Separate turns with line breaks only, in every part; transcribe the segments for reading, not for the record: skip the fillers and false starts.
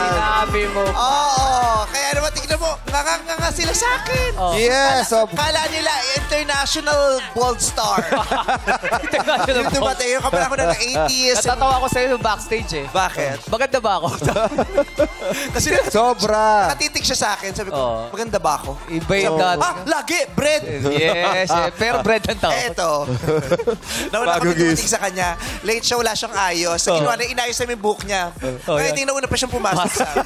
Sinabi mo.
Oo. Kaya naman, tignan mo, nga sila sa akin.
Yes.
Kala nila, international bold star. Yung dumating, yung kapala ko na ng 80s.
Natatawa ko sa'yo backstage eh.
Bakit?
Maganda ba ako?
Kasi
Sobra.
natitig siya sa akin. Sabi ko, maganda ba ako?
Iba yung dati.
Lagi! Bread!
Yes, pero bread ang tao.
Eto. Nauna kami dumating sa kanya. Late siya, wala siyang ayos. Sa ginawa na, inayos namin yung book niya. Kaya hindi nauna pa siyang pumasok sa amin.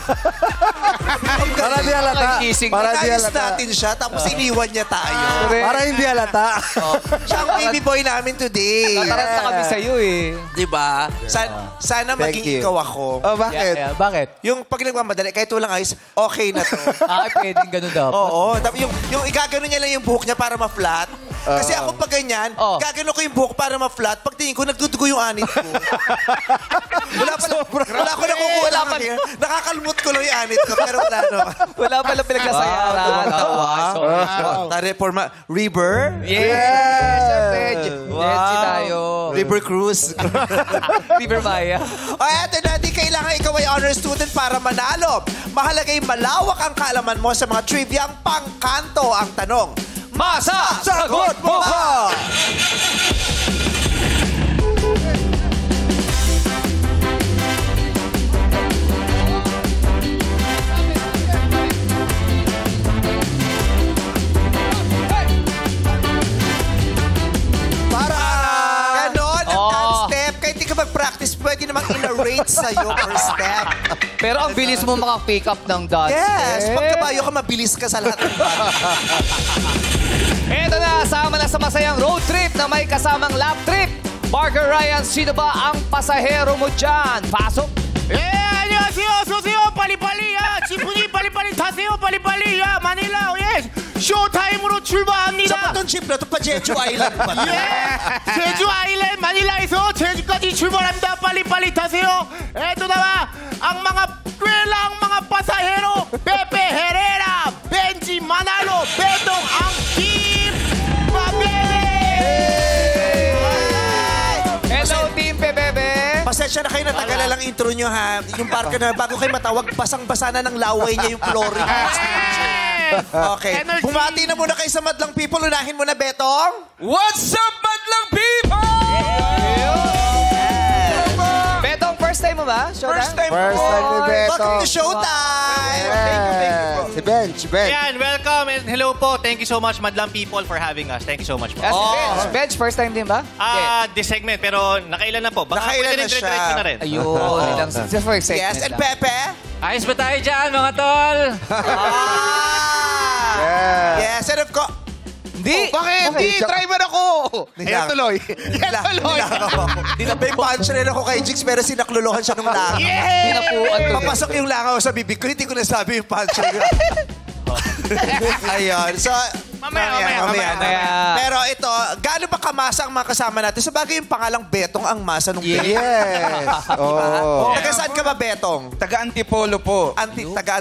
Para di halata. Para di
Inayos
halata.
natin siya, tapos iniwan niya tayo.
Para hindi halata.
Siya ang baby boy namin today.
Nataranta kami sa'yo eh.
Diba? Sana
Thank
maging
you.
ikaw ako.
Oh, bakit?
Yeah, bakit?
Yung pag nagmamadali, kahit walang ayos, okay na to.
Pwedeng ganun daw.
Oo. Tapos yung igagano niya lang yung buhok niya para ma-flat. Kasi ako pag ganyan, gagano ko yung buhok para ma-flat. Pag tingin ko, nagdudugo yung anit ko. Wala ko nakukuha lang hair. Nakakalmot ko lang yung anit ko. Pero wala naman.
Wala pala pinagkasayaran.
Tari, River?
Yes! Wow. Tayo.
River Cruise.
River Maya.
O eto na, di kailangan ikaw ay honor student para manalo. Mahalaga yung malawak ang kaalaman mo sa mga triviang pangkanto. Ang tanong,
Masasagot mo ba?
ganon ang dance step. Kahit di ka mag-practice, pwede namang ina-rate sa'yo per step.
Pero ang bilis mo maka-pick up ng dance.
Yes, pagkabayo ka, mabilis ka sa lahat ng bata.
Eto na, sama na sa masayang road trip na may kasamang lap trip. Parker Ryan, sino ba ang pasahero mo dyan? Pasok!
안녕하세요. 어서오세요. 빨리빨리. 지분이 빨리빨리 타세요. 빨리빨리. 마닐라. 쇼타임으로 출발합니다.
Sa batong chip na ito, pa Jeju Island pa.
제주 아일랜드 마닐라에서 제주까지 출발합니다. 빨리빨리 타세요. 에또 나와 ang mga pasahero. Pepe Herrera, Benji Manalo, Betong Angkim,
Hello, Team Bebebe!
Pasensya na kayo, natagalan lang intro nyo ha. Yung Parker na, bago kayo matawag, basang-basa na ng laway niya yung flooring. Okay.
Energy.
Bumati na muna kayo sa Madlang People. Unahin mo na, Betong.
What's up, Madlang People? Betong, first time mo ba?
First time
First time ni Beto.
Welcome to Showtime.
Si Bench.
Yan, welcome and hello po. Thank you so much, Madlang People, for having us. Thank you so much po.
Si Bench, first time din ba?
This segment, pero nakailan na po. Baka
Nakailan
pwede
na
rin
siya.
diretso na rin.
Ayun, ilang just for excitement
Yes, and
lang.
Pepe.
Ayos ba tayo dyan, mga tol?
Yes, and of course...
Hindi!
Bakit? Hindi, driver ako! Kaya tuloy. May punchline ako kay Jigs, pero sinakluluhan siya nung langaw.
Pinapuan to.
Papasok yung langaw sa bibig ko, hindi ko nasabi yung punchline. Ayun. So,
Mamaya.
Pero ito, gaano ba kamasa ang mga kasama natin? Sa bagay yung pangalang Betong ang masa nung
Yes. Oh.
Taga saan ka ba, Betong?
Taga Antipolo po.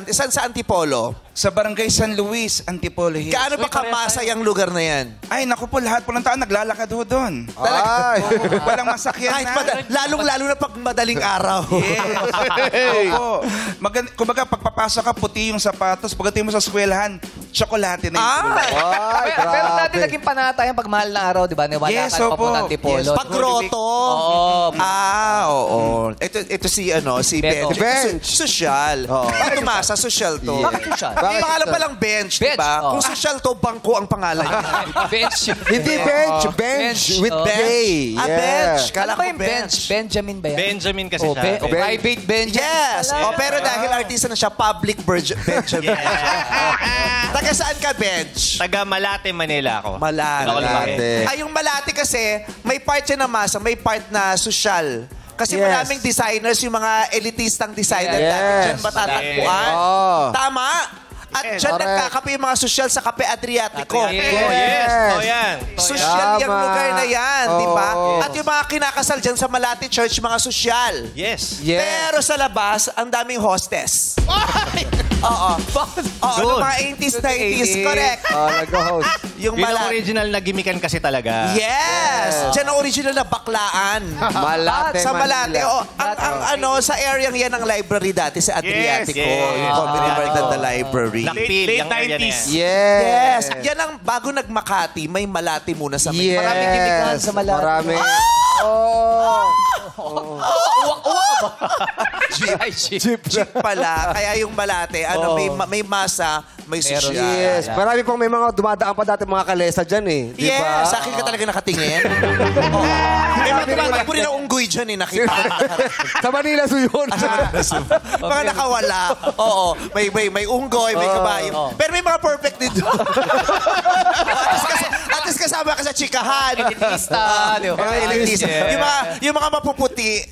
Saan sa Antipolo?
Sa Barangay San Luis, Antipolo Hills.
Gaano ba kamasa yung lugar na yan?
Ay, naku po, lahat po ng tao naglalakad ho doon.
Ay.
Walang masakyan
Kahit
na.
lalong-lalo na pag madaling araw.
Opo. Kumbaga, pagpapasok ka, puti yung sapatos. Pagdating mo sa eskwelahan, tsokolate na yung tulog.
Ay,
Pero dati
grabe.
naging panatayan pag mahal na araw, di ba? Niwala
Yes,
ka
opo.
papuntang Antipolo.
Yes.
Pagroto.
Oo.
Oo. Ito si
Beto.
Bench. Social. Pag tumasa, social to.
Bakit social?
Ang pangalan pa lang Bench, di
Bench,
ba?
oh.
Kung social to, bangko ang pangalan niya.
Bench.
Hindi bench. Bench with
Oh.
J.
Bench.
Ano
Kala
ba
ko
yung bench? Benjamin ba yan?
Benjamin kasi
Oh,
siya.
private Benjamin.
Yes. Pero dahil artista na siya, public Benjamin. Taga saan ka, Bench?
Taga Malate, Manila ako.
Malate.
Ako lumaki.
Ay, yung Malate kasi, may part siya na masa, may part na social. Kasi
Yes.
maraming designers, yung mga elitistang designer
Yes.
dati dyan matatagpuan.
Oh.
Tama? At dyan
Correct.
nagkakape yung mga social sa Kape Adriatico.
Yes. Oh, yan.
Social yung
Tama.
lugar na yan, di ba?
Oo.
At yung mga kinakasal dyan sa Malate Church, mga social.
Yes.
Yes.
Pero sa labas, ang daming hostess. Oo. Oo, nung mga 80s, 90s. Correct.
Nag-host.
Yung
Yun ang
malate.
original na gimmickan kasi talaga.
Yes! Diyan ang original na baklaan.
Malate,
Sa Malate.
Manila.
Oh, ang sa area yan ng library dati sa Adriatico.
yes.
Yung Commonwealth and the Library.
Blackpil,
Late
yung area na
90s.
yan.
Yes. Yan ang bago nagmakati, may Malate muna sa may.
Yes.
Maraming gimmickan sa Malate.
Marami. Oh.
Jeep pala. Kaya yung Malate, may masa, may social.
Yes. Marami pong may mga dumadaan pa dati mga kalesa dyan eh. Di ba?
Yes, sa akin ka talaga nakatingin. Oo. May mga tumatay po rin ang unggoy dyan eh, nakita ko.
Sa Manila so yun.
Mga nakawala. Oo. May unggoy, may kabayo. Pero may mga perfect din doon. At least kasama ka sa chikahan.
Elitista, di ba?
Mga elitista. Yung mga mapuputi.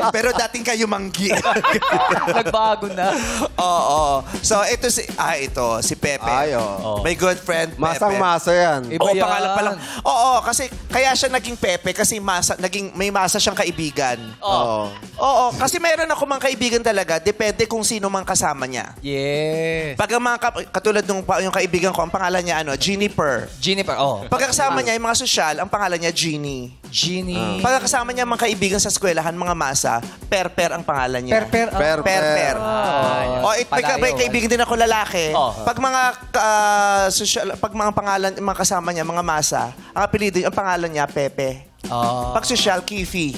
Pero dating kayo manggi.
Nagbago na.
Oo. So, ito si Pepe.
Ay, oh.
My good friend, Pepe.
Masang-masa yan.
Iba yan.
Pangalan pa lang. Oo, kasi kaya siya naging Pepe kasi may masa siyang kaibigan. Oo, kasi meron ako mga kaibigan talaga. Depende kung sino mang kasama niya.
Yes.
Pag ang mga katulad nung yung kaibigan ko, ang pangalan niya Jennifer.
Jennifer,
Pag kasama niya yung mga sosyal, ang pangalan niya Jeannie.
Jeannie.
Pag kasama niya mga kaibigan sa eskwelahan, mga masa, Per ang pangalan niya.
Per.
Per.
May kaibigan din ako lalaki.
Oh.
Pag mga social, pag mga pangalan, mga kasama niya, mga masa, ang apelido, ang pangalan niya Pepe. Pag social, Kifi.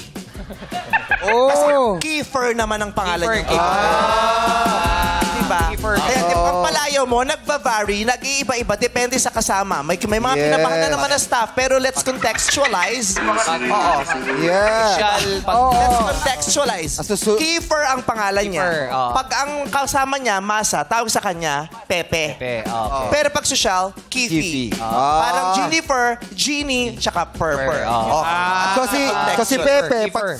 Oh.
Kiefer naman ang pangalan niya. Diba?
Kiefer.
Kaya ang palayaw mo, nagba-vary, nag-iiba-iba, depende sa kasama. May mga
Yes.
pinamahal na naman na staff, pero let's contextualize. Oo.
Yeah.
Social.
Let's contextualize. Kiefer ang pangalan niya.
Kiefer, oo.
Pag ang kasama niya, masa, tawag sa kanya, Pepe.
Okay.
Pero pag social, Kifi.
Kifi.
Parang Jennifer, Jeannie, tsaka Purper. Okay.
So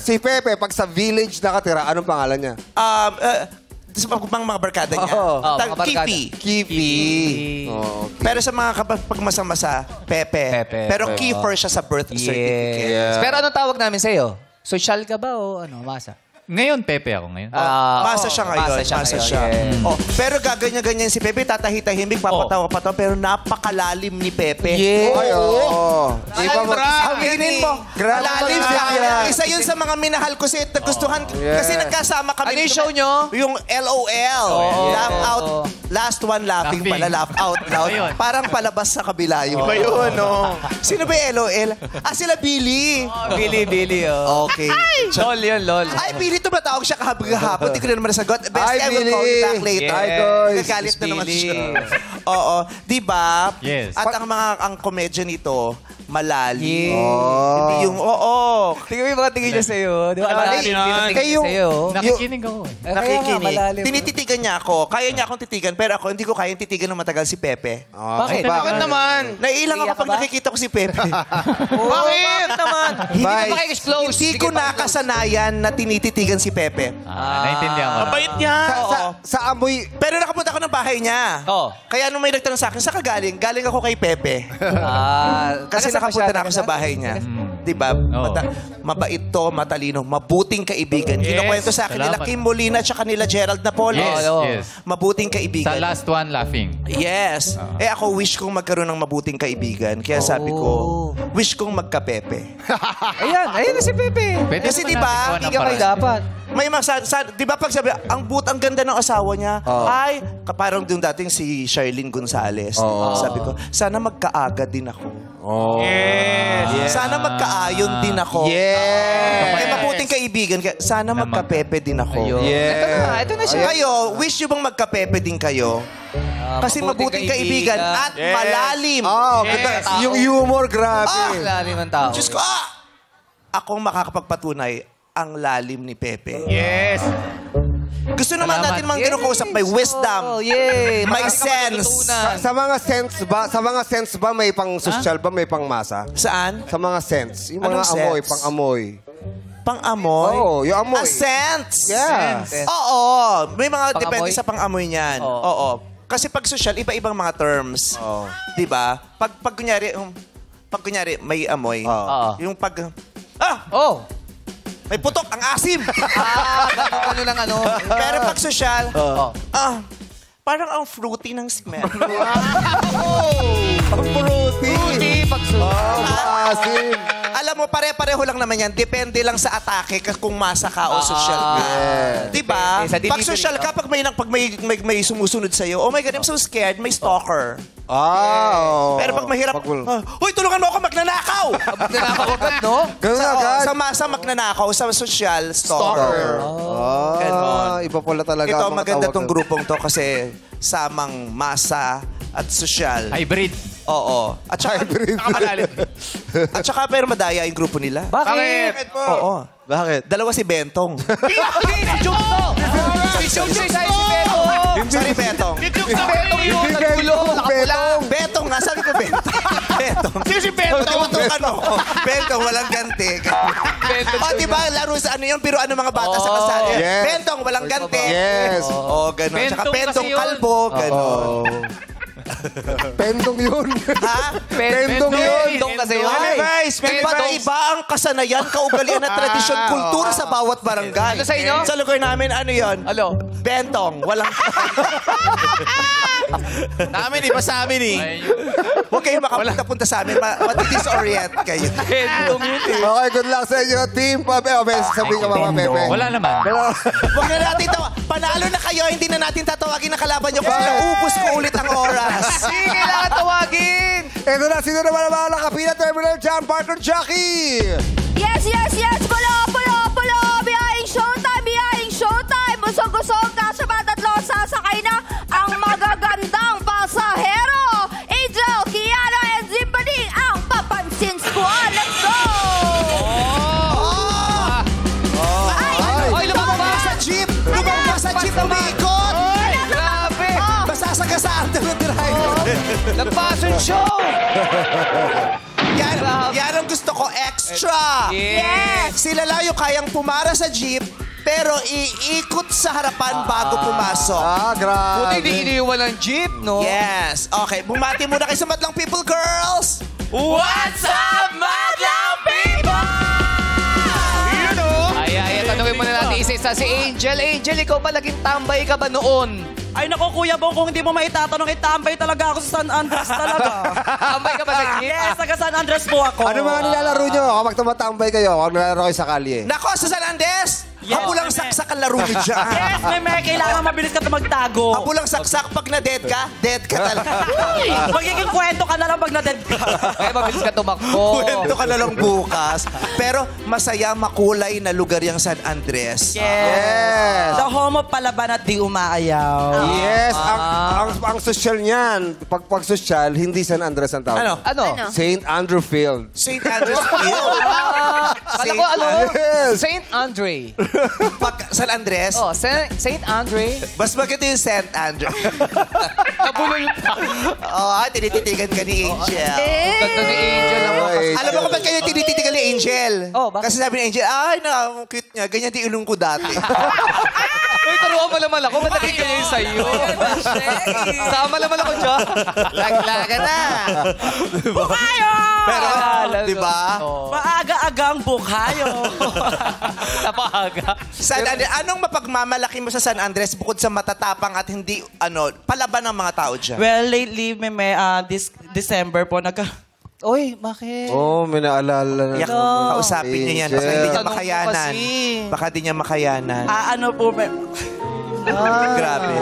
si Pepe, pag sa village nakatira, anong pangalan niya?
Mga barkada niya.
mga barkada.
Kifi.
Kifi. Oh, okay.
Pero sa mga pag masa-masa, Pepe. Pero Kiefer siya sa birth certificate.
Yes. Pero anong tawag namin sa'yo? Social ka ba o masa?
Ngayon, Pepe ako ngayon.
Masa siya ngayon. Masa siya.
Yeah.
Pero gaganyan-ganyan si Pepe, tatahitahimik, papatawa-patawa, pero napakalalim ni Pepe.
Yeah.
Ay, oo.
Aminin mo.
Grabe
Malalim
naman
ka.
yan.
Isa yun sa mga minahal ko sa nagustuhan.
Yeah.
Kasi nagkasama kami.
Ano yung show nyo?
Yung LOL. Laugh out. Last one laughing pala. Laugh out loud. Parang palabas sa kabila yun. Iba yun, no? Sino ba yung LOL? Sila Billy.
Billy.
Okay.
LOL yun, LOL.
Ay, Billy, tumatawag siya kahapon. Hindi ko na naman nasagot. Best,
Ay,
I will call you back
Billy.
later.
Hi, guys.
Nagagalit na naman
Billy.
siya. Oo. Diba?
Yes.
At ang komedya nito, malalim.
Oh.
Hindi yung,
Tingnan mo yung mga tingin niya sa'yo. Di ba?
Malalim.
Kayo.
Nakikinig ako eh.
nakikinig.
malalim.
Tinititigan niya ako. Kaya niya akong titigan, pero ako hindi ko kayang titigan ng matagal si Pepe.
Bakit?
Bakit
naman? Naiilang ako
Iiyak ka
pag
ba?
nakikita ko si Pepe.
Bakit naman? Hindi
Bye.
ka makikis-close.
Hindi ko nakasanayan na tinititigan si Pepe.
Naintindihan ko.
Mabait niya.
Sa amoy,
Pero nakapunta ako ng bahay niya.
Oh.
Kaya nung may nagtanong sa akin, saan ka galing? Galing ako kay Pepe. Kasi
Taga-saan
nakapunta
siya?
na ako sa bahay niya. Di ba?
Oo.
Mabait to, matalino, mabuting kaibigan. Kinukwento sa akin nila
salamat.
Kim Molina at nila Gerald Napoles.
Yes.
Mabuting
Sa
kaibigan.
last one, laughing.
Yes. Ako wish kong magkaroon ng mabuting kaibigan. Kaya sabi ko, wish kong magka-Pepe.
Ayan na si Pepe.
Pwede
Kasi
naman
di ba,
natin gawa ng
Hindi ka kayo
paraan.
dapat.
May di ba pag sabi, ang ganda ng asawa niya, ay, parang yung dating si Charlene Gonzalez. Sabi ko, sana magkaaga din ako. Sana magkaayon din ako. May mabuting kaibigan. Sana magka-Pepe din ako.
Ito na siya.
Kayo, wish nyo bang magka-Pepe din kayo? Kasi mabuting kaibigan at malalim.
yung humor, grabe.
Lalim ng tao.
Diyos ko, akong makakapagpatunay ang lalim ni Pepe.
Yes.
Gusto naman natin mga ganun kausap. May wisdom. May sense.
Sa mga sense ba may pang social ba, may pang masa?
Saan?
Sa mga sense, yung
Anong
mga amoy,
sense?
pang amoy.
Pang-amoy?
Oo, yung amoy.
A sense?
Yeah.
Oo. May mga
Pang-amoy?
depende sa pang-amoy niyan. Oo. Kasi pag social, iba-ibang mga terms. Di ba? Pag kunyari, may amoy.
Oo.
Yung pag...
Oh.
May putok, ang asim.
Ganun lang ano.
Pero pag social, parang ang fruity ng smell.
Ang fruity.
Hindi,
Asim.
Alam mo, pare-pareho lang naman yan. Depende lang sa atake kung masa ka o social ka. Diba?
Sa delivery,
Pag social ka, pag may sumusunod sa'yo, oh my God, I'm so scared, may stalker. Pero pag mahirap, huy, tulungan mo ako magnanakaw!
Magnanakaw agad, no?
Ganun agad.
Sa masa magnanakaw, sa social, stalker.
Iba pala talaga.
Ito,
ang mga
maganda
tawag
tong
nun.
grupong to kasi samang masa at social.
Hybrid.
Oo. At saka, at saka pero madaya yung grupo nila.
Bakit?
Oo.
Bakit?
Dalawa si Bentong.
Si Jungso! Si Jungso sa si Betong!
Sorry, Bentong.
Si Betong yun!
Hindi Bentong, Betong.
Bentong nga, sabi ko Bentong. Bentong. Sino si Bentong? Tutukan mo. Bentong, walang ganti. O, diba, laro sa ano yun, pero ano mga bata sa kasal.
Yes.
Bentong, walang ganti.
Yes.
Oo, gano'n. Tsaka
Bentong
Bentong
kasi yun.
kalbo, gano'n.
Pendong yun.
Ha?
Pendong yun.
Pendong kasi yun.
Ay, iba ang kasanayan, kaugalian at tradisyon, kultura sa bawat barangay.
Ano sa inyo?
Sa lugar namin, ano yun?
Ano?
Bentong, walang...
Namin, iba sa amin eh.
Huwag kayo makapunta sa amin, matidisorient kayo.
Pendong yun eh.
Okay, good luck sa inyo, team. Sabihin ka mga Pepe.
Wala naman.
Huwag na natin panalo na kayo, hindi na natin tatawagin ang kalaban nyo kasi naubos ko ulit ang oras.
Sige, kailangan tawagin!
Ito na, sino naman ang mga Kapila Terminal John Parker Jackie?
Yes, yes, yes! Pulo! Biyahing showtime! Busog-busog na sa mga tatlo, sasakay na ang magagandang pasahero! Angel, Kiana, and Zimbani, ang Papansin Squad! Let's go!
Ay, lumababa!
Sa jeep! Lumabas sa jeep, umikot!
Grabe!
Masasagasaan na ng driver.
Nag-fashion show!
Yan ang gusto ko, extra!
Yes!
Sila lang yung kayang pumara sa jeep, pero iikot sa harapan bago pumasok.
Grabe.
Buti hindi iniwan ng jeep, no?
Yes. Okay, bumati muna kayo sa Madlang People, girls!
What's up, Madlang People? Ay, tanungin muna natin isa-isa si Angel. Angel, ikaw ba naging tambay ka ba noon?
Ay, naku, Kuya Bong, kung hindi mo maitatanong, itambay talaga ako sa San Andres talaga.
Tambay ka ba sa jeep?
Yes, taga San Andres po ako.
Ano mga nilalaro nyo? Kapag tumatambay kayo, kapag nilalaro kayo sa kalye.
Nako, sa San Andres! Hapulang saksak ang laro nyo dyan.
Yes, may kailangan mabilis ka magtago.
Hapulang saksak, pag dead ka talaga.
Magiging kwento ka na lang pag na-dead ka.
Ay, mabilis ka tumakbo.
Kwento ka na lang bukas. Pero masaya, makulay na lugar yung San Andres.
Yes.
The home of palaban at di umaayaw.
Yes. Ang social niyan, pag social, hindi San Andres ang tawag.
Ano?
Ano?
St. Andrew Field.
St. Andres Field.
Kala ko, ano?
Yes.
Saint Andre.
Pag San Andres,
Oh, Saint Andre.
mas maganda yung St. Andres.
Nabulol pa.
Tinititigan ka ni Angel.
Ganda ni Angel naman.
Ay,
Alam mo kung ba't kayo tinititigan ni Angel?
Oh, bakit?
Kasi sabi ni Angel, ay, cute niya. Ganyan din ilong ko dati.
Uy, taruan mo naman ako. Ba't naging ganyan sa'yo? Sama naman ako dyan.
Laglaga na.
Bukayo!
Pero, di ba?
Maaga-agang bukayo.
Napahaga.
San Andres, anong mapagmamalaki mo sa San Andres bukod sa matatapang at hindi, palaban ng mga tao dyan?
Well, lately, this December po,
Uy, bakit?
Oh, may naalala na.
Yak, kausapin niya yan. Baka hindi niya
Tanong ko
makayanan.
kasi.
Baka di niya makayanan.
ano po,
Grabe.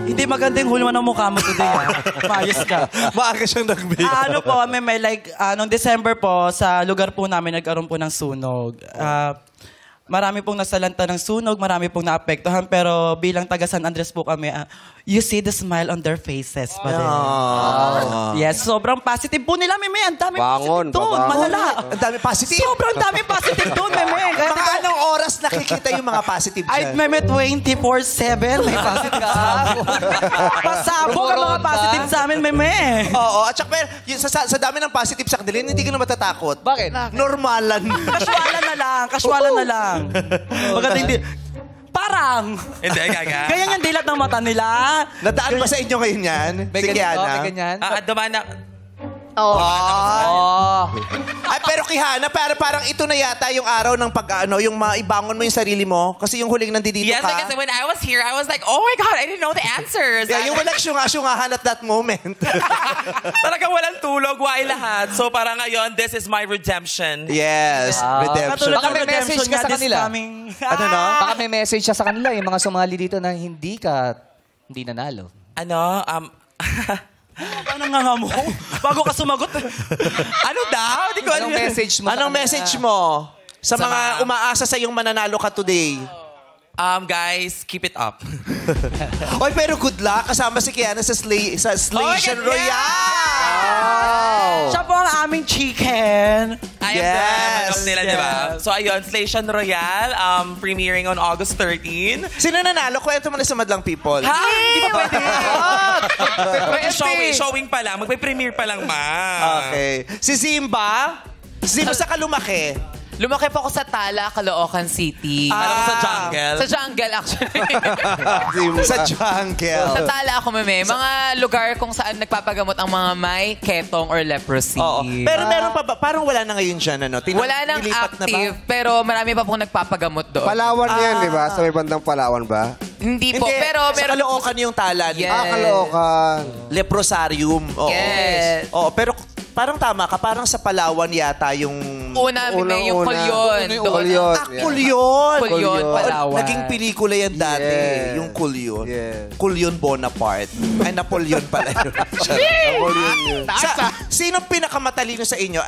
hindi magandang hulma ng mukha mo today, ha? Mayos ka.
Maaga siyang nagbigay.
Ano po, may noong December po, sa lugar po namin nagkaroon po ng sunog. Marami pong nasalanta ng sunog, marami pong naapektuhan, pero bilang taga San Andres po kami, you see the smile on their faces pa din. Yes, sobrang positive po nila, Meme. Ang dami
Bangon,
positive doon.
babangon.
Malala.
Ang dami positive.
Sobrang dami positive doon, Meme.
Mga anong oras nakikita yung mga positive
Ay,
dyan?
Meme, 24/7 may positive ka. Pasabog ang mga positive sa amin, Meme.
Oo, at saka pero, sa dami ng positive sa kanila, hindi ka na matatakot.
Bakit?
Normalan.
Casualan na lang. Maganda hindi. Parang.
Hindi, gaga.
Ganyan yung dilat ng mata nila.
Nadaan ba sa inyo ngayon yan?
May
Si
ganyan?
Kiana?
May ganyan?
Dumaan na...
Ay, pero Kihana, parang ito na yata yung araw ng yung maibangon mo yung sarili mo. Kasi yung huling nandito
Yes,
ka.
because when I was here, I was like, oh my God, I didn't know the answers.
Yeah, yung walang syunga-syungahan at that moment.
Talagang walang tulog, why lahat. So parang ngayon, this is my redemption.
Yes, redemption.
Baka may message ka sa kanila.
Ano no?
Baka may message siya sa kanila, yung mga sumali dito na hindi nanalo.
Ano?
Ano nga mo? Bago ka sumagot.
Ano daw? Di ko
Anong
alam.
message mo?
Anong message mo sa mga umaasa sa yung mananalo ka today?
Guys, keep it up.
Oy, pero good luck. Kasama si Kiana sa Station Royale.
Siya po ang aming chicken.
I am the manok nila, di ba? So ayun, Station Royale, premiering on August 13.
Sino nanalo? Kwento mo na sa Madlang People.
Ha? Hindi ba pwede?
Pwede.
Showing pa lang. Magpe-premiere pa lang, ma.
Okay. Si Zimba? Si Zimba sa kalumaki.
Lumaki po ako sa Tala, Caloocan City.
Parang sa jungle.
Sa jungle, actually.
Sa jungle.
Sa Tala ako, meme. Mga lugar kung saan nagpapagamot ang mga may ketong or leprosy.
Oo. Pero meron pa ba? Parang wala na ngayon dyan, ano?
Wala nang
nilipat na ba?
active, pero marami pa pong nagpapagamot doon.
Palawan yan, di ba? Sa may bandang Palawan ba?
Hindi po, pero
sa
meron...
Caloocan yung tala.
Yes.
Caloocan.
Leprosarium. Oo.
Yes.
Oo, pero parang tama ka. Parang sa Palawan yata yung...
Una, may yung Kulyon.
Kulyon.
Kulyon.
Kulyon, Palawan.
Naging pelikula yan dati.
Yes.
Yung Kulyon.
Yes.
Kulyon Bonaparte. Ay, Napoleon pala yun.
Napoleon yun.
Sino pinakamatalino sa inyo?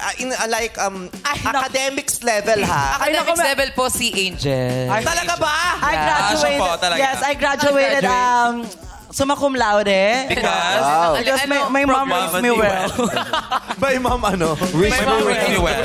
Academics level, ha?
Academics level po si Angel.
Talaga ba?
I graduated.
siya po, talaga.
Yes, I graduated summa cum laude.
Because?
Because my mom raised me well.
By ma'am, ano?
My mom raised me well.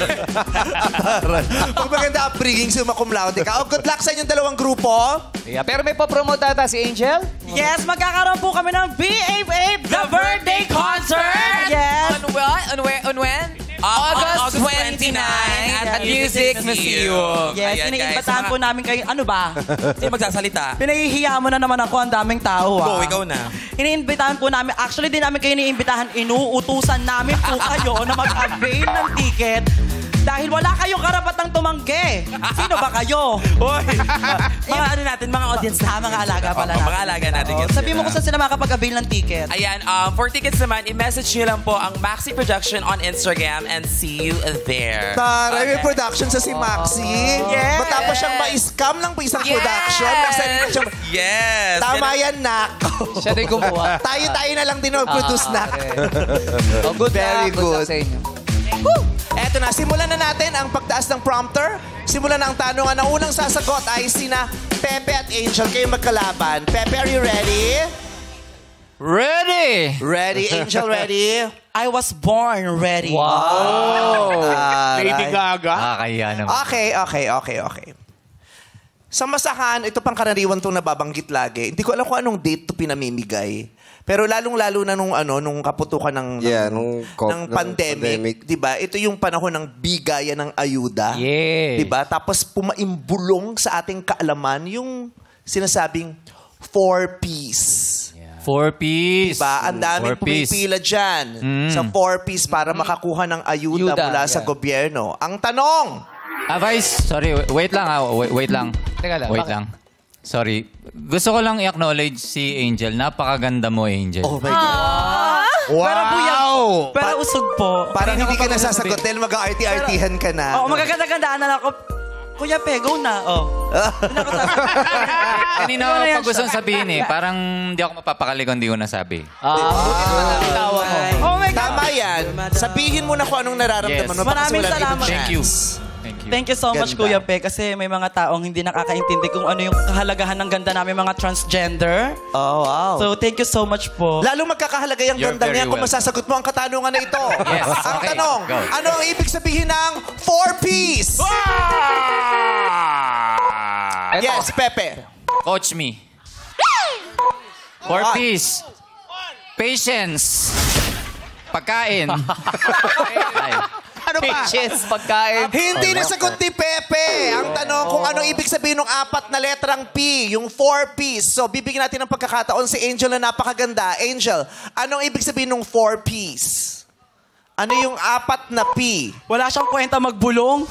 Pag maganda upbringing, summa cum laude ka. Oh, good luck sa inyong dalawang grupo.
Yeah, pero may pa-promote ata si Angel.
Yes, magkakaroon po kami ng BFA The Birthday Concert. Yes.
On what? On when? August 29 at Music Museum.
Yes,
Ayan,
iniimbitahan
guys,
po namin kayo. Ano ba?
Sino magsasalita?
Pinahihiya mo na naman ako, ang daming tao.
Go, ikaw na.
Iniimbitahan po namin. Actually, di namin kayo iniimbitahan. Inuutusan namin po kayo na mag-avail ng ticket dahil wala kayong karapatang tumanggi. Sino ba kayo?
Hoy!
Mga ano natin, mga audience na, mga alaga pala natin.
Mga alaga natin.
Sabi mo kung saan sila makapag-avail ng ticket.
Ayan, for tickets naman, i-message nyo lang po ang Maxi Production on Instagram and see you there.
Taray, may production sa si Maxi.
Yes.
Matapos siyang ma-scam ng isang production.
Yes!
Tama yan, nak.
Siya din gumawa.
Tayo na lang din mag-produce, nak.
Oh, good
Very
luck. Good luck sa inyo.
Eto na, simulan na natin ang pagtaas ng prompter. Simulan na ang tanungan. Ang unang sasagot ay sina Pepe at Angel. Kayo magkalaban. Pepe, are you ready?
Ready!
Ready. Angel, ready?
I was born ready.
Lady Gaga.
Nakakaya naman.
Okay. Sa masahan, ito pang karaniwan itong nababanggit lagi. Hindi ko alam kung anong date to pinamimigay. Pero lalong-lalo na nung kaputukan ng pandemic, 'di ba? Ito yung panahon ng bigayan ng ayuda.
Yeah.
'Di ba? Tapos pumaimbulong sa ating kaalaman yung sinasabing 4Ps.
4 piece.
Diba? Ang daming
4 piece.
pumipila dyan sa 4Ps para makakuha ng ayuda mula sa gobyerno. Ang tanong,
Vice, sorry, wait lang wait lang.
Teka lang,
Wait
bakit?
lang. Sorry. Gusto ko lang i-acknowledge si Angel. Napakaganda mo, Angel.
oh my God.
Pero buyag. Pero usog po.
Parang hindi ka nasasagot dahil mag-RT-RThan ka na.
Oo, magaganda-gandaan na ako. Kuya Pe, go na. Oh.
Kanina ako pa gustong sabihin parang hindi ako mapapakali kung hindi ko nasabi.
Buti naman ang bitawa mo.
Oh my God.
Tama yan. Sabihin mo na kung anong nararamdaman mo. baka kasi
Maraming
wala na ibang
salamat.
Thank you.
chance.
Thank you so much,
Ganda.
Kuya Pe, kasi may mga taong hindi nakakaintindi kung ano yung kahalagahan ng ganda namin mga transgender.
Oh, wow.
So, thank you so much po.
Lalo magkakahalaga yung
You're
ganda
very
niya kung
welcome.
masasagot mo ang katanungan na ito.
Yes.
Ang
Okay,
tanong,
go.
ano ang ibig sabihin ng 4Ps?
Eto.
Yes, Pepe.
Coach me. 4 piece. Patience. Pagkain. Ay.
Ano pa? Patience, pagkain.
Hindi nasagot ni Pepe. Ang tanong kung ano ibig sabihin ng 4 na letrang P, yung 4Ps. So, bibigyan natin ng pagkakataon si Angel na napakaganda. Angel, anong ibig sabihin ng 4Ps? Ano yung 4 na P?
Wala siyang kwenta magbulong.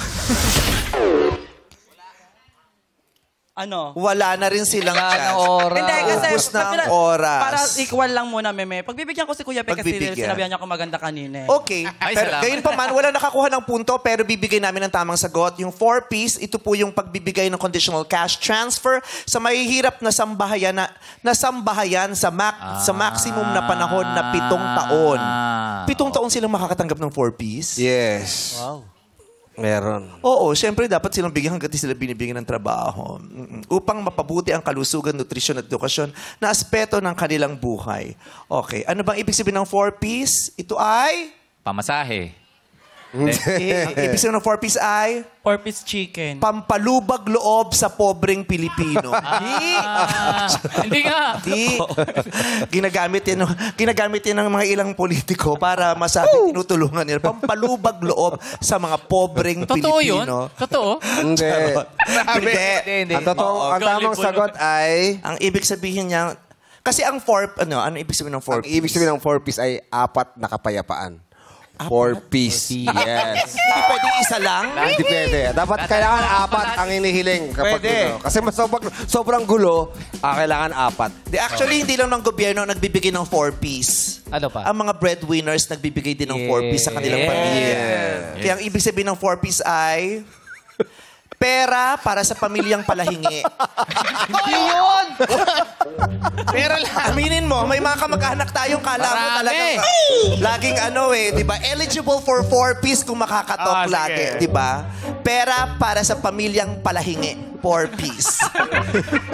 Ano?
Wala na rin silang chance.
Hindi, kasi
Ubus na ang oras.
para equal lang muna, Meme. Pagbibigyan ko si Kuya Pe kasi
Pagbibigyan.
sinabihan niya ako maganda kanina.
Okay.
Ay,
Pero
salamat.
gayon pa man, wala nakakuha ng punto, pero bibigay namin ng tamang sagot. Yung 4-piece, ito po yung pagbibigay ng conditional cash transfer sa mahihirap na sambahayan sa maximum na panahon na 7 taon. 7 taon silang makakatanggap ng 4-piece?
Yes.
Wow.
Meron.
Oo, syempre dapat silang bigyan hanggat di sila binibigyan ng trabaho. Upang mapabuti ang kalusugan, nutrisyon at edukasyon na aspeto ng kanilang buhay. Okay, ano bang ibig sabihin ng 4-piece? Ito ay...
Pamasahe.
Ang ibig sabihin ng 4-piece ay...
4-piece chicken.
Pampalubag loob sa pobreng Pilipino.
Hindi nga.
Di. Ginagamit yan ng mga ilang politiko para masabi tinutulungan nila. Pampalubag loob sa mga pobreng
Totoo yun?
Pilipino.
Totoo?
Hindi.
Hindi.
Ang tamang sagot ay...
Ang ibig sabihin niya, kasi ang ano ibig sabihin ng 4-piece?
Ang ibig sabihin ng 4-piece ay 4 na kapayapaan. 4-piece. Yes.
Hindi pwedeng isa lang?
Hindi pwede. Dapat kailangan 4 ang inihiling. Kapag
Pwede.
gulo. Kasi mas sobrang gulo, kailangan 4.
Actually, hindi lang ng gobyerno nagbibigay ng 4-piece.
Ano pa?
Ang mga breadwinners nagbibigay din ng 4-piece sa kanilang pamilya. Kaya ang ibig sabihin ng 4-piece ay... pera para sa pamilyang palahingi. Hindi yun! Pera lang. Aminin mo, may mga kamag-anak tayong kala mo talaga. Laging di ba? Eligible for 4-piece kung makakatok lagi, di ba? Pera para sa pamilyang palahingi. 4-piece.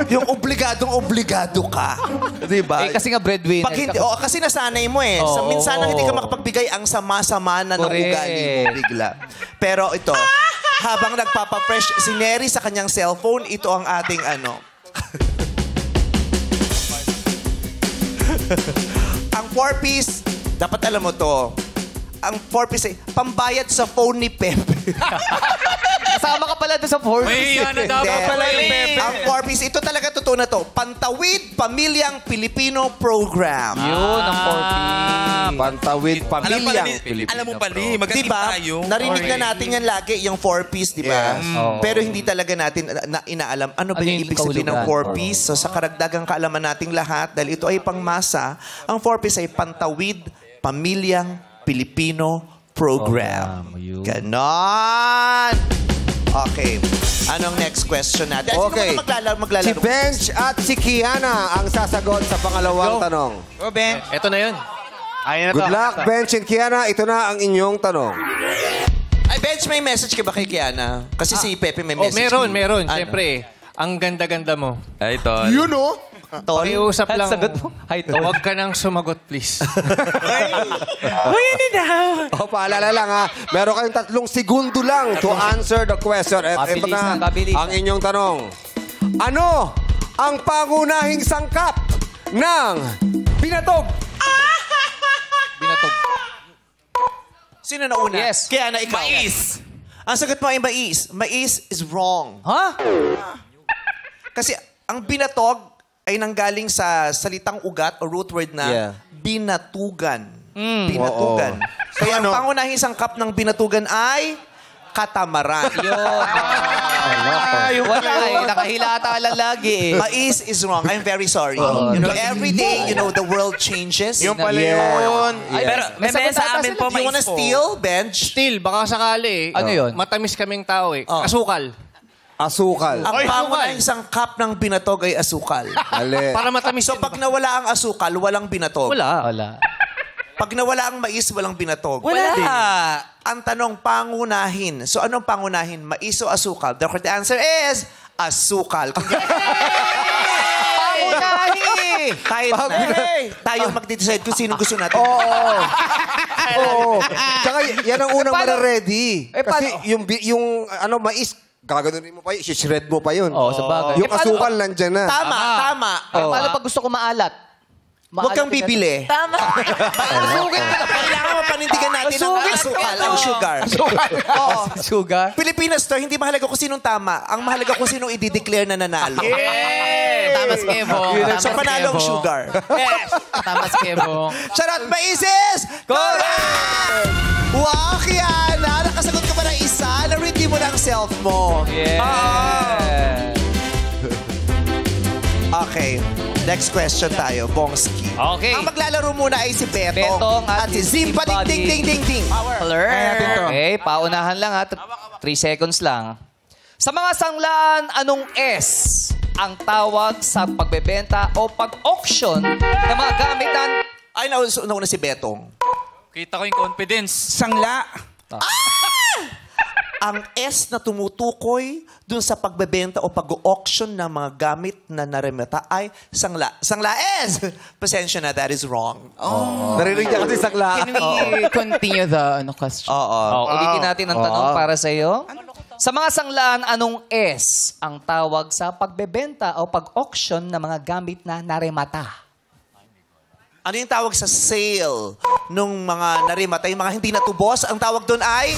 Yung obligadong-obligado ka. Di ba?
Kasi nga breadwinner.
Kasi nasanay mo eh. Minsan hindi ka makapagbigay ang sama-sama na ng ugali mo bigla. Pero ito, habang nagpapa-fresh si Neri sa kanyang cellphone, ito ang ating ang 4-piece, dapat alam mo to. Ang 4-piece ay pambayad sa phone ni Pepe.
Kasama ka pala doon sa 4-piece.
May na dapat pala yung Pepe.
Ang 4-piece, ito talaga totoo na to. Pantawid Pamilyang Pilipino Program.
Yun, ang 4-piece.
Pantawid Pamilyang
Alam mo pala, magaling
Diba?
tayo.
Narinig na natin yan lagi, yung 4-piece, di ba?
Yes.
Pero hindi talaga natin inaalam ano ba yung ibig sabihin ng 4-piece. So sa karagdagang kaalaman nating lahat, dahil ito ay pangmasa, ang 4-piece ay Pantawid Pamilyang Pilipino Program. Ganon! Okay. Anong next question natin?
Okay.
Sino maglalaro?
Si Bench at si Kiana ang sasagot sa pangalawang tanong.
Go, Ben. Ito na yun. Ayun na to.
Good luck, Bench and Kiana. Ito na ang inyong tanong.
Ay, Bench, may message ka ba kay Kiana? Kasi si Pepe may
Oh,
message.
meron.
Ano?
Siyempre, ang ganda-ganda mo.
Ay, Tol.
Yun o.
Pakiusap lang.
Sagot mo. Hi, Tol.
Huwag ka nang sumagot, please.
Paalala lang ha. Meron kayong 3 segundo lang to answer the question. At ito na
Pabilisan.
ang inyong tanong. Ano ang pangunahing sangkap ng binatog?
Binatog.
Sino na una?
Yes.
Kiana, ikaw.
Mais.
Ang sagot mo ay mais. Mais is wrong.
Ha?
Kasi ang binatog ay nanggaling sa salitang ugat o root word na binatugan. Binatugan. Kaya ang pangunahing sangkap ng binatugan ay katamaran.
Wala eh. Nakahilata lang lagi eh.
Mais is wrong. I'm very sorry. Every day, the world changes.
Yung pala yun.
Ay,
Pero,
may
Meme,
sagot
sa
ata
amin
sila.
po,
Do you wanna
mais po.
steal, Bench?
Still, baka sakali
Ano yun?
Matamis kaming tao Asukal.
Asukal.
Ang pangunahing sangkap ng binatog ay asukal.
Mali.
Para matamis.
So pag nawala ang asukal, walang binatog.
Wala.
Pag nawala ang mais, walang binatog.
Wala.
Ang tanong, pangunahin. So anong pangunahin? Mais o asukal? The correct answer is asukal. Pangunahin! Tayo mag-decide kung sino gusto natin.
Oo. Tsaka yan ang unang mare-ready.
Eh,
Kasi
paano?
yung mais, gaganunin mo pa yun, shred mo pa yun.
Sa bagay.
Yung asukal nandyan na.
Tama.
Paano pag gusto ko maalat?
Huwag kang bibili.
Tama.
Kailangan mapanindigan natin ang asukal, ang sugar.
Sugar?
Pilipinas to, hindi mahalaga kung sinong tama. Ang mahalaga kung sinong i-declare na nanalo.
Tamas Kevo.
So panalo ang sugar.
Tamas Kevo.
Charot, maises! Correct! Wow, Kiana! Nakasagot ka pa ng isa. Na-redeem mo na ang self mo.
Yeah.
Okay. Next question tayo. Bongski.
Okay.
Ang maglalaro muna ay si Betong.
Betong at
si
si
Zimba. Ding, ding, ding, ding, ding.
Okay, paunahan lang ha. 3 seconds lang. Sa mga sanglaan, anong S ang tawag sa pagbebenta o pag-auction ng mga gamitan?
Ay, nauna si Betong.
Kita ko yung confidence.
Sangla.
Ang S na tumutukoy dun sa pagbebenta o pag-auction ng mga gamit na naremeta ay sangla. Sangla S! Pasensya na, that is wrong.
Narinig niya kasi sangla.
Can we continue the question?
Oo.
Ulitin natin ang tanong para sa iyo. Sa mga sanglaan, anong S ang tawag sa pagbebenta o pag-auction ng mga gamit na naremata?
Ano yung tawag sa sale nung mga narimata, yung mga hindi natubos? Ang tawag doon ay...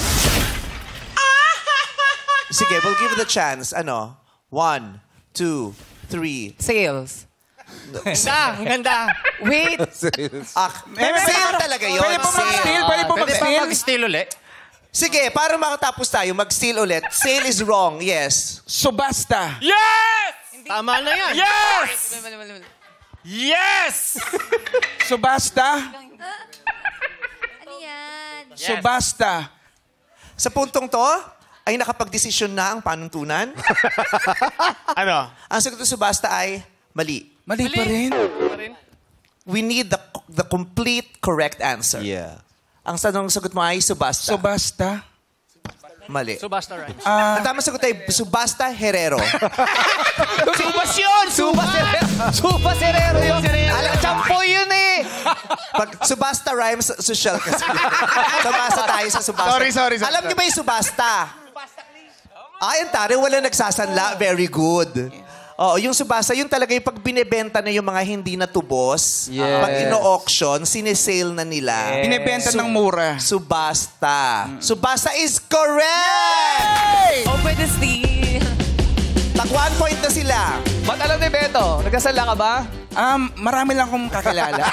Sige, we'll give it a chance. Ano? 1, 2, 3.
Sales.
Ang ganda.
Wait.
Sale talaga yun.
Pwede po mag-steal? Pwede po
Pwede
mag-steal?
ba mag-steal ulit?
Sige, para makatapos tayo, mag-steal ulit. Sale is wrong, yes.
Subasta.
Yes!
Tama na yan.
Yes! Yes!
Subasta.
Ano yan?
Subasta.
Sa puntong to, ay nakapag-desisyon na ang panuntunan.
Ano?
Ang sagot ng subasta ay mali.
Mali pa rin.
We need the complete correct answer.
Yeah.
Ang sagot mo ay subasta.
Subasta.
Mali.
Subasta rhymes.
Ang tamang sagot ay subasta herero.
Subas yun! Subas Herrero yun! Alam, champoy yun eh!
Pag subasta rhymes, social kasi. Subasta tayo sa subasta.
Sorry.
Alam niyo ba yung subasta? Ay, ang tari, wala nagsasanla. Very good. Oo, yung subasta, yun talaga yung pag binebenta na yung mga hindi natubos.
Yes.
Pag ino-auction, sinesale na nila.
Binibenta ng mura.
Subasta. Subasta is correct!
Oh, pwede steal.
Tag 1 point na sila.
Ba't alam ni Beto? Nagkasala ka ba?
Marami lang akong kakilala.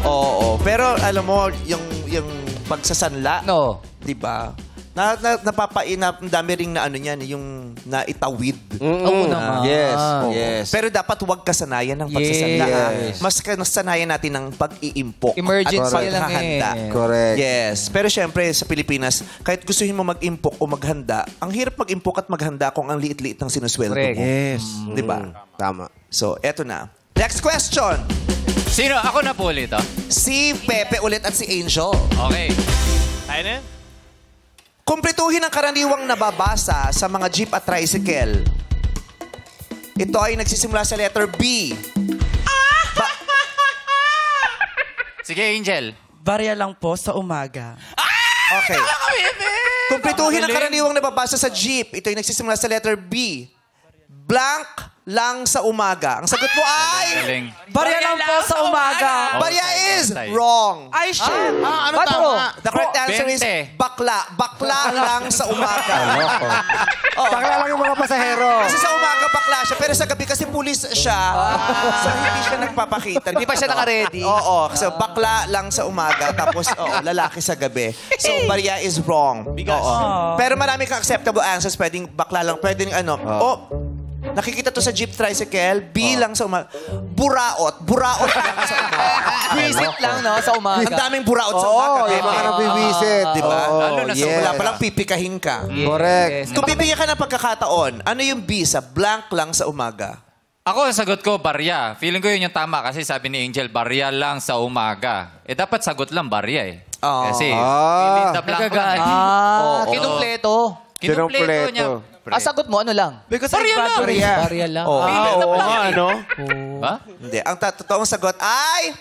Oo, pero alam mo, yung pagsasanla,
No.
di ba? Ang dami ring na ano niyan, yung naitawid.
Oo naman.
Yes,
Oo.
yes.
Pero dapat huwag kasanayan ng pagsasanla.
Yes.
Mas kasanayan natin ng pag-iimpok.
Emergency
at
lang
paghahanda.
eh.
Correct.
Yes. Pero syempre, sa Pilipinas, kahit gustuhin mo mag-impok o maghanda, ang hirap mag-impok at maghanda kung ang liit-liit ng sinusweldo
Correct.
mo.
Yes.
Di ba?
Tama.
So, eto na. Next question.
Sino? Ako na po ulit, oh.
Si Pepe ulit at si Angel.
Okay.
Tayo na yan?
Kumpletuhin ang karaniwang nababasa sa mga jeep at tricycle. Ito ay nagsisimula sa letter B.
Sige, Angel.
Barya lang po sa umaga.
Okay. Kumpletuhin ang karaniwang nababasa sa jeep. Ito ay nagsisimula sa letter B. Blank lang sa umaga. Ang sagot mo ay...
Galing.
Barya lang po sa umaga.
Barya is wrong.
Ay, shit.
Ano tama?
The correct answer is
20.
bakla. Bakla lang sa umaga.
Bakla lang yung mga pasahero.
Kasi sa umaga bakla siya, pero sa gabi kasi pulis siya. So hindi siya nagpapakita.
Hindi pa siya naka-ready.
Oo. So bakla lang sa umaga, tapos lalaki sa gabi. So barya is wrong. Oo. Pero marami kang acceptable answers. Pwedeng bakla lang, pwedeng ano. Nakikita to sa jeep tricycle, B lang sa umaga. Buraot. Buraot lang sa umaga.
Visit lang, no? Sa umaga.
Ang daming buraot sa umaga.
Oo, yung mga nagbibisit.
Di ba?
Lalo na sa
Wala palang pipikahin ka.
Correct.
Kung bibigyan ka ng pagkakataon, ano yung B sa blank lang sa umaga?
Ako, ang sagot ko, barya. Feeling ko yun yung tama kasi sabi ni Angel, barya lang sa umaga. Eh, dapat sagot lang barya eh. Kasi, fill in the blank lang.
Kinumpleto.
Kinumpleto niya.
Sagot mo, ano lang?
Because I graduated.
Barya lang.
Oo nga, ano?
Ba?
Hindi. Ang totoong sagot ay...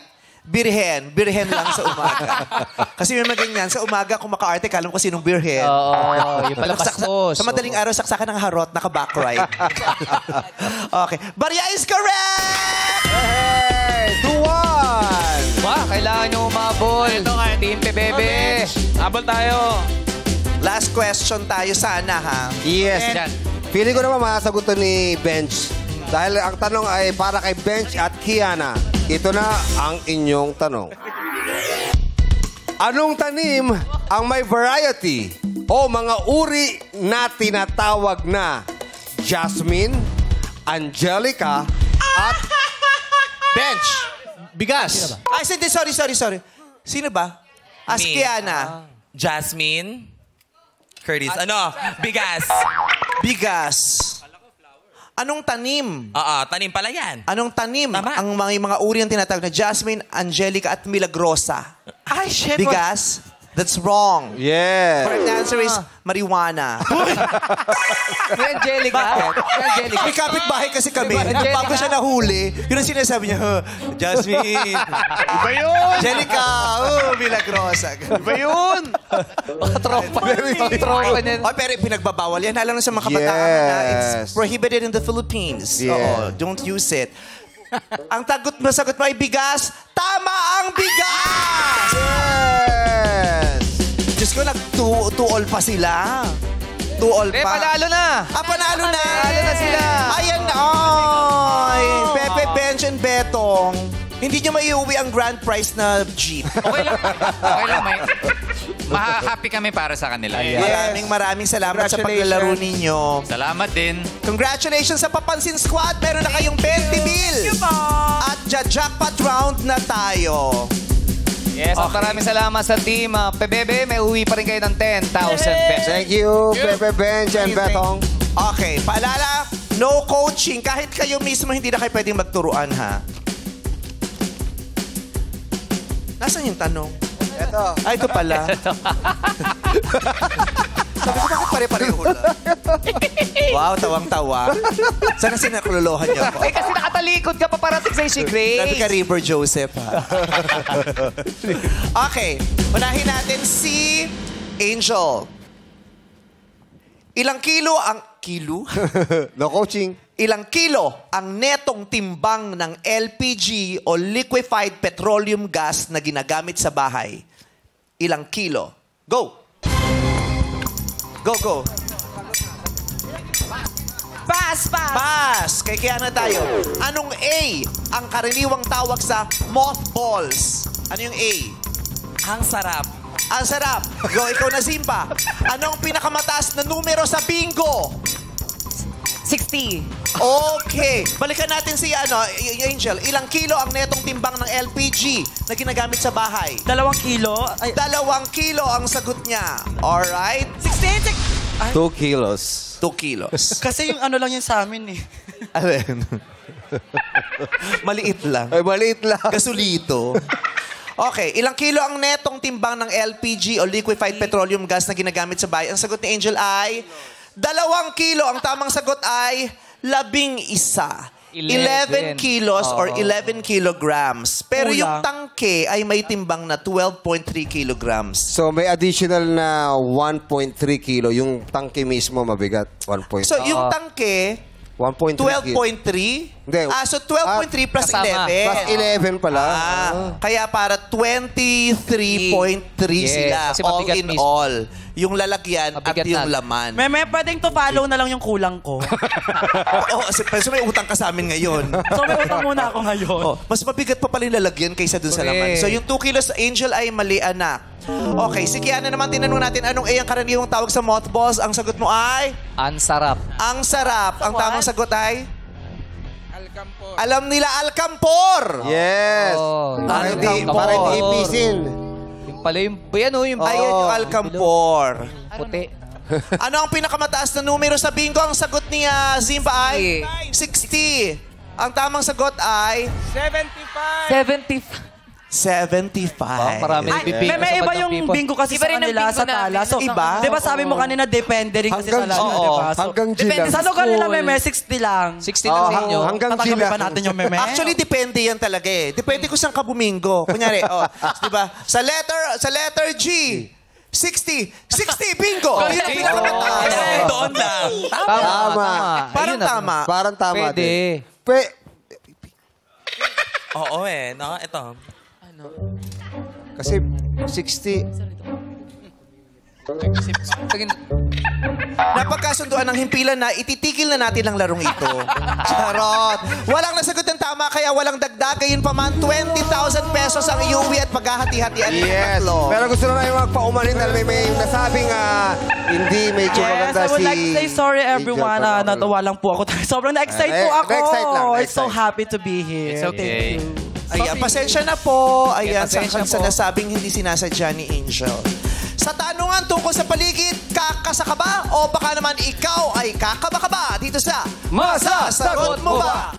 Birhen. Birhen lang sa umaga. Kasi may maganyan, sa umaga, kung maka-arte, kalam ko sinong birhen.
Oo, yung pala bastos.
Sa madaling araw, saksakan ng harot, naka-back right. Okay. Barya is correct!
Hey! 2-1!
Ba, kailangan nyo umabol. Team Pebebe.
Abol tayo.
Last question tayo sana, ha?
Yes.
Yan.
Feeling ko naman masasagot to ni Bench. Dahil ang tanong ay para kay Bench at Kiana. Ito na ang inyong tanong. Anong tanim ang may variety o mga uri na tinatawag na jasmine, angelica, at
Bench.
Bigas.
Ay, sorry. Sino ba? Ask
Me.
Kiana.
Jasmine. Curtis. Ano? Bigas.
Bigas. Anong tanim?
Oo, tanim pala yan.
Anong tanim
Tama.
ang mga uri ang tinatawag na jasmine, angelica, at milagrosa?
Ay, shit.
Bigas? That's wrong.
yes.
Correct answer is marijuana.
May Angelica. May Angelica.
May kapitbahay kasi kami.
Angelica.
Bago siya nahuli, yun ang sinasabi niya, "Huh, Jasmine.
Iba yun!
Angelica. Milagrosa.
Iba yun!
Tropa. Tropa niya.
Oh, pero pinagbabawal yan. Lalo na sa mga kabataan na it's
Yes.
prohibited in the Philippines.
Yeah.
Oo, don't use it. Ang sagot mo ay bigas. Tama ang bigas!
Yes!
Diyos ko, nag-2-all pa sila. 2-all
Eh,
pa.
panalo na.
Panalo na.
Panalo na sila.
Ayan na. Ay, Pepe, Bench, and Betong. Hindi nyo maiuwi ang grand prize na Jeep.
Okay lang. Okay lang. Happy kami para sa kanila.
Maraming salamat sa paglalaro ninyo.
Salamat din.
Congratulations sa Papansin Squad. Meron na kayong 20 mil. At jackpot round na tayo.
Yes, at maraming salamat sa team. Pebebe, may uwi pa rin kayo ng 10,000 pesos.
Thank you, Pepe Bench and Betong.
Okay, paalala, no coaching. Kahit kayo mismo, hindi na kayo pwedeng magturuan, ha? Nasaan yung tanong?
Ito.
Ay, ito pala. Sabi ko, bakit pare-pareho lang? Wow, tawang-tawa. Sana sinakulolohan niyo ako.
Eh, kasi nakatalikod ka pa parating sa si Grace.
Sabi ka, River Joseph, ha? Okay, unahin natin si Angel. Ilang kilo ang... Kilo?
No coaching.
Ilang kilo ang netong timbang ng LPG o liquefied petroleum gas na ginagamit sa bahay? Ilang kilo? Go! Go!
Pass.
Pass! Kay Kiana tayo. Anong A ang karaniwang tawag sa mothballs? Ano yung A?
Ang sarap.
Ang sarap. Go, ikaw na, Zimba. Anong pinakamataas na numero sa bingo?
60.
Okay. Balikan natin si Angel. Ilang kilo ang netong timbang ng LPG na ginagamit sa bahay?
2 kilo. Ay,
2 kilo ang sagot niya. Alright?
16.
2 kilos.
2 kilos.
kasi yung ano lang yun sa amin eh.
Alin? Maliit lang.
Ay, maliit lang.
Gasolito. Okay, ilang kilo ang netong timbang ng LPG o liquefied petroleum gas na ginagamit sa bahay? Ang sagot ni Angel ay 2 kilo. Ang tamang sagot ay 11. 11 kilos or 11 kilograms. Pero
Kulang.
yung tangke ay may timbang na 12.3 kilograms.
So, may additional na 1.3 kilo. Yung tangke mismo mabigat. 1.3.
So, yung tangke,
1.3
12.3?
Hindi.
So 12.3 plus
kasama.
11.
Plus 11 pala.
Kaya para 23.3
Yes,
sila.
kasi
All
mabigat
in
mismo.
all. Yung lalagyan
Mabigat
at yung
na.
laman.
Meme, pwedeng to follow na lang yung kulang ko.
So may utang ka sa amin ngayon.
So may utang muna ako ngayon.
Mas mabigat pa pala yung lalagyan kaysa dun sa laman.
Correct.
So yung 2 kilos Angel ay mali, anak. Okay, si Kiana naman, tinanong natin anong A ang karaniwang tawag sa mothballs. Ang sagot mo ay?
Ang sarap.
Ang sarap. Ang tamang sagot ay? Alam nila Alcampor.
Yes.
Oh,
Para hindi
Alcampor.
para hindi ipisin.
Yung pala yung, yung
Ayan yung Alcampor.
puti.
Ano ang pinakamataas na numero sa bingo? Ang sagot ni Zimba ay 60. Ang tamang sagot ay
75.
75.
Marami
Ay,
nagbibingo
may
sa
iba
bandang
yung
people.
bingo kasi
Iba
sa
rin ang
kanila,
bingo
sa
namin.
tala. So,
Iba?
di ba sabi mo kanina, depende rin kasi sa
Hanggang
lalo,
oo.
di ba? So,
Hanggang G
depende
lang.
sa
sa lugar nila,
school.
meme, 60 lang.
60 lang sa inyo.
Hanggang G
Tatanggalin
lang.
pa natin yung meme.
Actually, depende yan talaga eh. Depende kung saan ka bumingo. Kunyari, di ba? Sa letter G, 60. 60, bingo! Yun ang pinakamataas.
Doon lang.
Tama.
Parang
Ayun na.
tama.
Parang tama
Pwede.
din.
Oo no? Ito.
Kasi 60.
Napagkasunduan ng himpilan na ititigil na natin ang larong ito. Charot. Walang nasagot ng tama kaya walang dagdag. Gayon pa man, 20,000 pesos ang iuwi at paghahati-hatian ng
Yes.
tatlo.
Pero gusto na namin magpaumanin dahil may nasabing hindi medyo
Yes,
maganda
I would
si...
like to say sorry everyone.
Angel.
Natuwa lang po ako. Sobrang na-excite po ako.
Na-excite lang,
It's so
na-excite.
happy to be here.
It's okay.
Thank you.
Ayan, pasensya na po. Ayan,
pasensya
sa
po.
nasabing hindi sinasadya ni Angel. Sa tanungan tungkol sa paligid, kakasa ka ba? O baka naman ikaw ay kakaba ka ba? Dito sa
Masasagot mo ba?